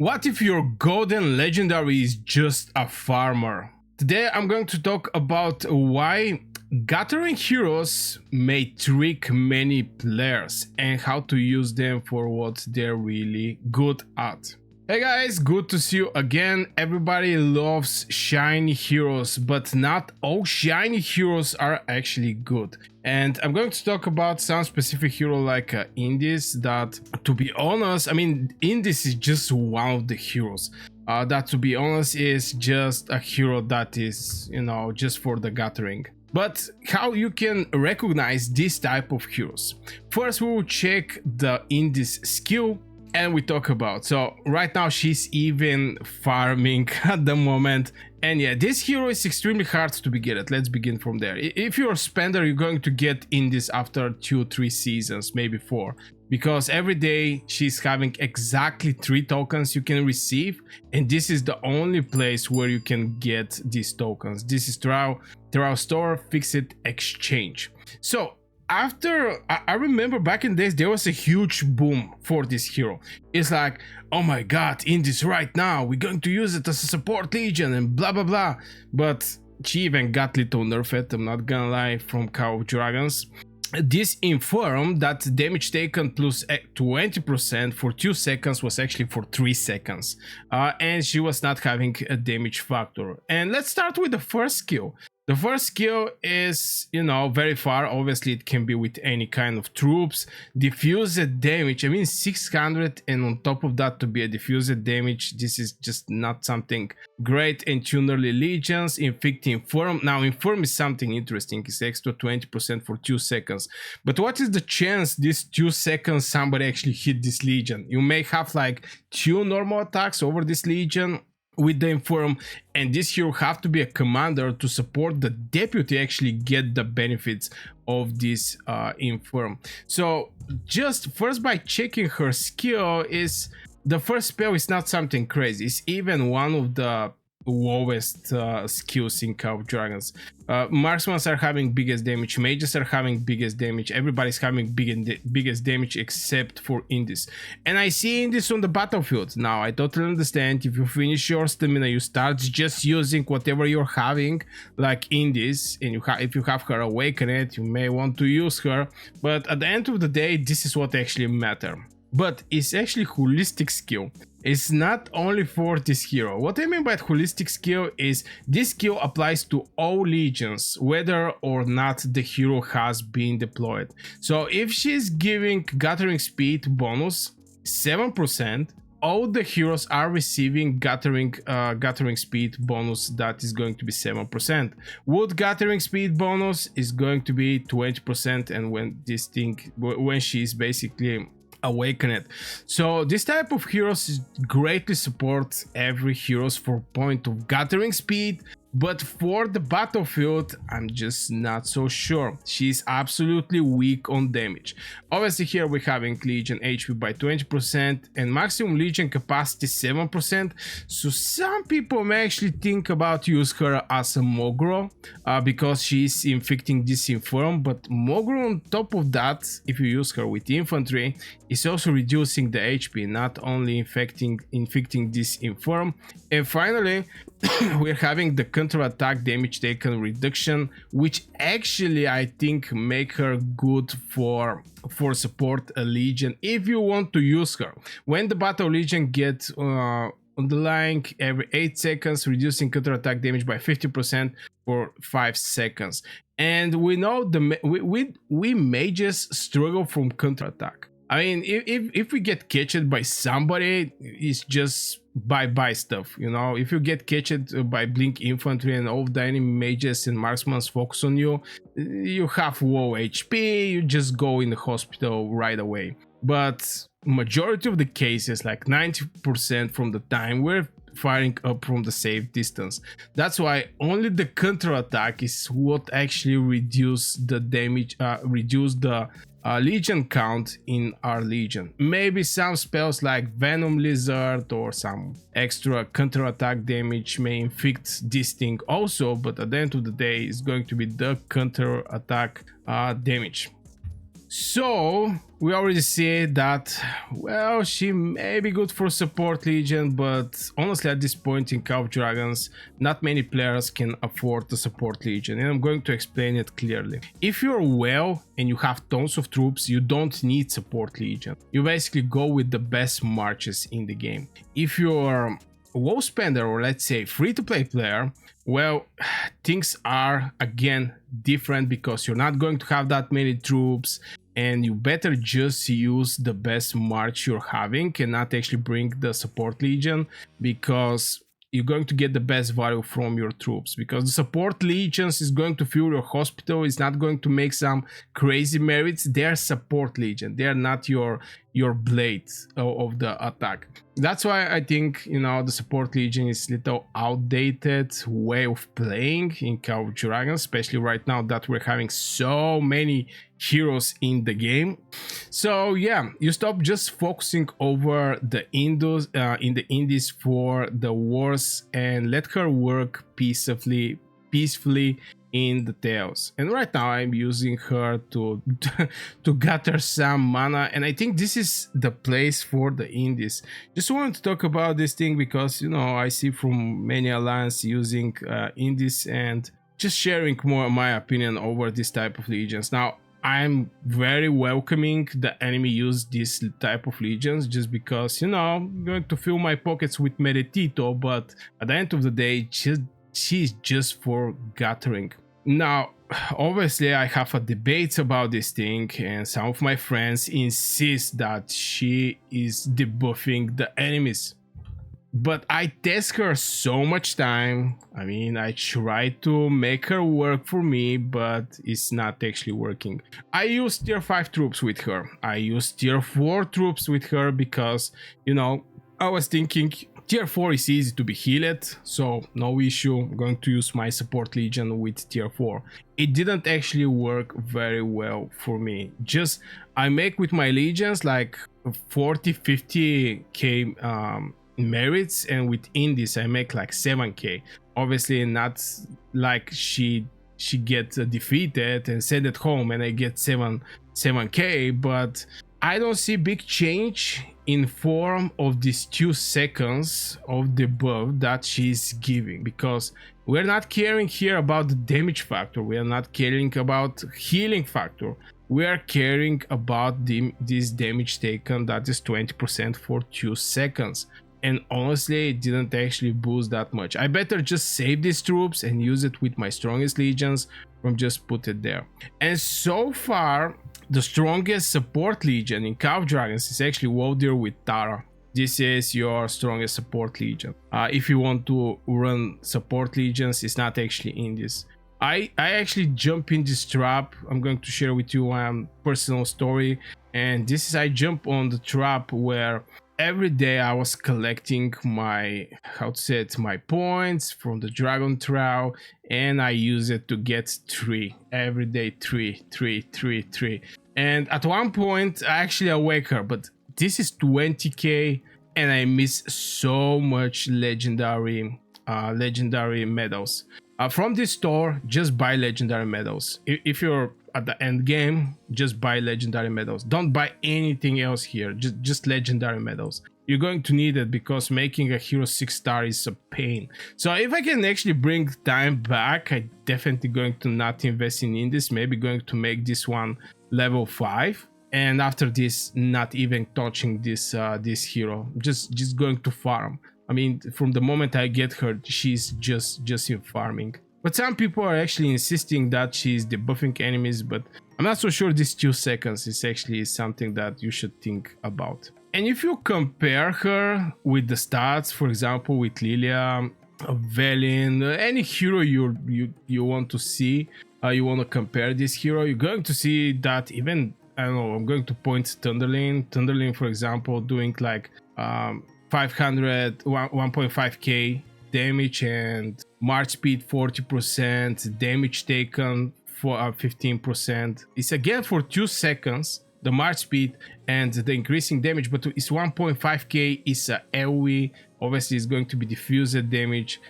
What if your golden legendary is just a farmer? Today I'm going to talk about why gathering heroes may trick many players and how to use them for what they're really good at. Hey guys, good to see you again. Everybody loves shiny heroes, but not all shiny heroes are actually good. And I'm going to talk about some specific hero like Indies that, to be honest, Indies is just one of the heroes. That, to be honest, is just a hero that is, just for the gathering. But how you can recognize this type of heroes? First, we will check the Indies skill. And we talk about, so right now she's even farming at the moment, and yeah, this hero is extremely hard to be get. Let's begin from there. If you're a spender, you're going to get in this after 2-3 seasons, maybe 4, because every day she's having exactly 3 tokens you can receive, and this is the only place where you can get these tokens. This is Terra Store Fixed Exchange. So after, I remember back in days, there was a huge boom for this hero. It's like, oh my god, Indies right now, we're going to use it as a support legion and blah blah blah. But she even got little nerfed, I'm not gonna lie, from Call of Dragons. This Infirm, that damage taken plus 20% for 2 seconds was actually for 3 seconds. And she was not having a damage factor. And let's start with the first skill. The first skill is, very far. Obviously, it can be with any kind of troops. Diffused damage, 600, and on top of that, to be a diffused damage, this is just not something great. And Tunerly Legions, Infecting Infirm. Now, Infirm is something interesting. It's extra 20% for 2 seconds. But what is the chance these 2 seconds somebody actually hit this Legion? You may have like 2 normal attacks over this Legion with the Infirm, and this hero have to be a commander to support the deputy actually get the benefits of this Infirm. So just first by checking her skill, is the first spell is not something crazy. It's even one of the lowest skills in Call of Dragons. Marksmen are having biggest damage, mages are having biggest damage, everybody's having biggest damage except for Indies. And I see Indies on the battlefield. Now I totally understand, if you finish your stamina, you start just using whatever you're having, like Indies, and if you have her awakened, you may want to use her, but at the end of the day, this is what actually matters. But it's actually holistic skill. It's not only for this hero. What I mean by holistic skill is this skill applies to all legions, whether or not the hero has been deployed. So if she's giving gathering speed bonus 7%, all the heroes are receiving gathering speed bonus that is going to be 7%. Wood gathering speed bonus is going to be 20%, and when she's basically awakened. So this type of heroes greatly support every heroes for point of gathering speed, but for the battlefield, I'm just not so sure. She's absolutely weak on damage. Obviously here we're having Legion HP by 20% and maximum Legion capacity 7%. So some people may actually think about use her as a Mogro because she's infecting this Infirm, but Mogro on top of that, if you use her with infantry, is also reducing the HP, not only infecting this Infirm. And finally, we're having the counterattack damage taken reduction, which actually I think make her good for support a Legion if you want to use her. When the battle Legion gets on the line every 8 seconds, reducing counterattack damage by 50% for 5 seconds. And we know we mages struggle from counterattack. If we get catched by somebody, it's just bye stuff, If you get catched by Blink Infantry and all the enemy mages and marksmen focus on you, you have low HP, you just go in the hospital right away. But majority of the cases, like 90% from the time, we're firing up from the safe distance. That's why only the counterattack is what actually reduce the damage, reduce the Legion count in our Legion. Maybe some spells like Venom Lizard or some extra counterattack damage may inflict this thing also, but at the end of the day, it's going to be the counterattack damage. So we already see that, well, she may be good for support legion, but honestly at this point in Call of Dragons, not many players can afford the support legion, and I'm going to explain it clearly. If you're well and you have tons of troops, you don't need support legion. You basically go with the best marches in the game. If you're a low spender, or let's say free-to-play player, well, things are again different because you're not going to have that many troops, and you better just use the best march you're having and not actually bring the support legion, because you're going to get the best value from your troops, because the support legions is going to fuel your hospital. It's not going to make some crazy merits. They're support legion, they're not your blades of the attack. That's why I think, you know, the support legion is a little outdated way of playing in Call of Dragons, especially right now that we're having so many heroes in the game. So yeah, you stop just focusing over the indies for the wars and let her work peacefully in the tails. And right now I'm using her to to gather some mana, and I think this is the place for the indies. Just wanted to talk about this thing because, you know, I see from many alliances using indies, and just sharing more my opinion over this type of legions. Now I'm very welcoming the enemy use this type of legions, just because, you know, I'm going to fill my pockets with Meretito, but at the end of the day, she's just for gathering. Now, obviously I have a debate about this thing, and some of my friends insist that she is debuffing the enemies. But I test her so much time. I mean, I try to make her work for me, but it's not actually working. I use tier 5 troops with her. I use tier 4 troops with her because, you know, I was thinking tier 4 is easy to be healed, so no issue. I'm going to use my support legion with tier 4. It didn't actually work very well for me. Just I make with my legions like 40-50k merits, and with indies I make like 7k. Obviously not like she gets defeated and sent it home and I get 7k, but I don't see big change in form of these 2 seconds of the buff that she's giving, because we're not caring here about the damage factor, we are not caring about healing factor, we are caring about this damage taken that is 20% for 2 seconds. And honestly, it didn't actually boost that much. I better just save these troops and use it with my strongest legions from just put it there. And so far, the strongest support legion in Call of Dragons is actually Waldyr Tarra. This is your strongest support legion. If you want to run support legions, it's not actually in this. I actually jump in this trap. I'm going to share with you my personal story. And this is, I jump on the trap where every day I was collecting my, my points from the dragon trial, and I use it to get 3 every day, 3. And at one point I actually awake her, but this is 20k and I miss so much legendary medals. From this store, just buy legendary medals. If you're at the end game, just buy legendary medals. Don't buy anything else here, just legendary medals. You're going to need it because making a hero 6-star is a pain. So if I can actually bring time back, I definitely going to not invest in this, maybe going to make this one level 5, and after this not even touching this this hero, just going to farm. I mean, from the moment I get her, she's just in farming. But some people are actually insisting that she's debuffing enemies, but I'm not so sure this 2 seconds is actually something that you should think about. And if you compare her with the stats, for example, with Lilia, Velin, any hero you want to see, you want to compare this hero, you're going to see that even, I don't know, I'm going to point Thunderlin, for example, doing like 1.5k damage and march speed 40%, damage taken for 15%. It's again for 2 seconds, the march speed and the increasing damage, but it's 1.5k is a AoE. Obviously it's going to be diffused damage.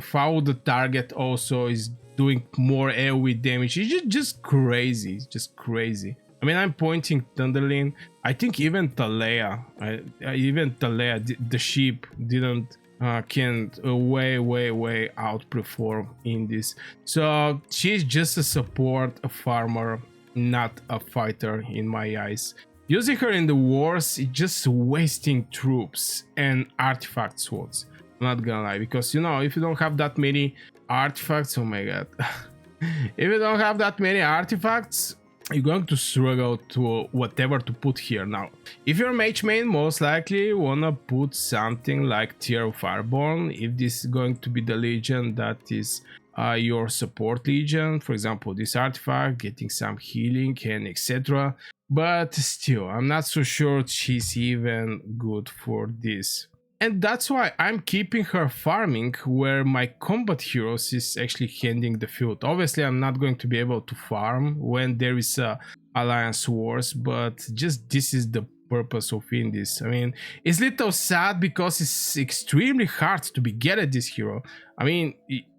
Follow the target also is doing more AoE damage. It's just crazy, I mean, I'm pointing Thunderlin. I think even Talea, the sheep didn't can way outperform in this. So she's just a support, a farmer, not a fighter in my eyes. Using her in the wars is just wasting troops and artifact swords. I'm not gonna lie, because you know, if you don't have that many artifacts, oh my god. If you don't have that many artifacts, you're going to struggle to whatever to put here. Now, if you're mage main, most likely wanna put something like Tear of Fireborn, if this is going to be the legion that is your support legion. For example, this artifact, getting some healing and etc. But still, I'm not so sure she's even good for this. And that's why I'm keeping her farming where my combat heroes is actually handling the field. Obviously, I'm not going to be able to farm when there is a alliance wars, but just this is the purpose of in this. I mean, it's a little sad because it's extremely hard to be get at this hero. I mean,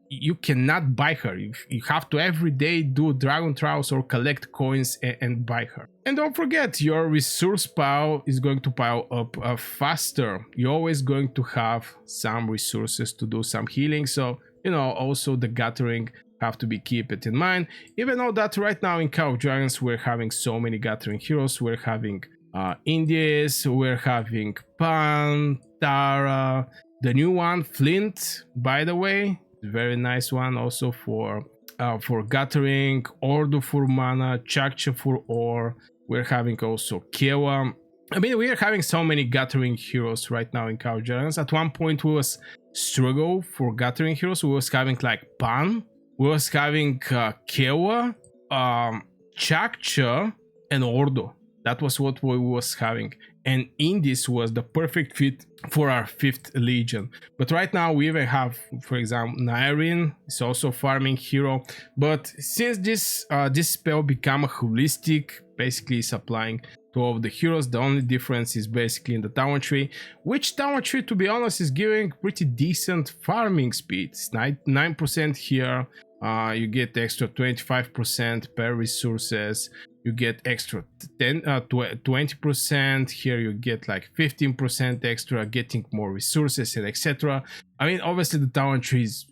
you cannot buy her. You have to every day do dragon trials or collect coins and buy her. And don't forget, your resource pile is going to pile up faster. You're always going to have some resources to do some healing. So, you know, also the gathering have to be keep it in mind. Even though that right now in Call of Dragons we're having so many gathering heroes. We're having Indies, we're having Pan, Tarra, the new one, Flint, by the way. Very nice one also for gathering, Ordo for mana, Chakcha for ore. We're having also Kewa. I mean, we are having so many gathering heroes right now in Call of Dragons. At one point we was struggle for gathering heroes. We was having like Pan, we was having Kewa, Chakcha and Ordo. That was what we was having, and Indis was the perfect fit for our 5th legion. But right now we even have, for example, Nairin is also farming hero. But since this spell become a holistic, basically it's applying to all of the heroes, the only difference is basically in the tower tree, which tower tree, to be honest, is giving pretty decent farming speed. It's 9% here. You get extra 25% per resources. You get extra 20%. Here you get like 15% extra, getting more resources and etc. I mean, obviously the tower tree is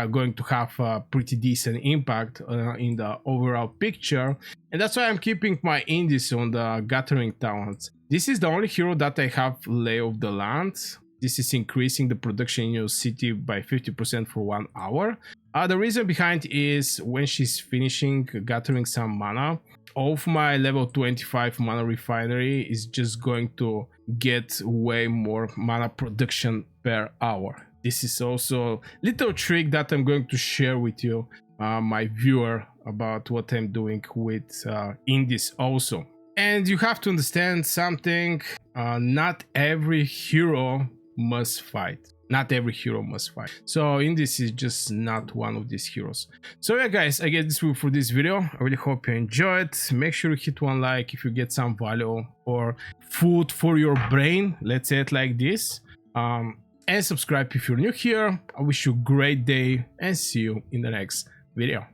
going to have a pretty decent impact in the overall picture, and that's why I'm keeping my indies on the gathering towns. This is the only hero that I have lay of the land. This is increasing the production in your city by 50% for 1 hour. The reason behind is when she's finishing gathering some mana, of my level 25 mana refinery is just going to get way more mana production per hour. This is also a little trick that I'm going to share with you, my viewer, about what I'm doing with indies also. And you have to understand something, not every hero must fight. Not every hero must fight. So Indis is just not one of these heroes. So yeah guys, I guess this will for this video. I really hope you enjoyed. Make sure you hit one like if you get some value or food for your brain, let's say it like this. And subscribe if you're new here. I wish you a great day and see you in the next video.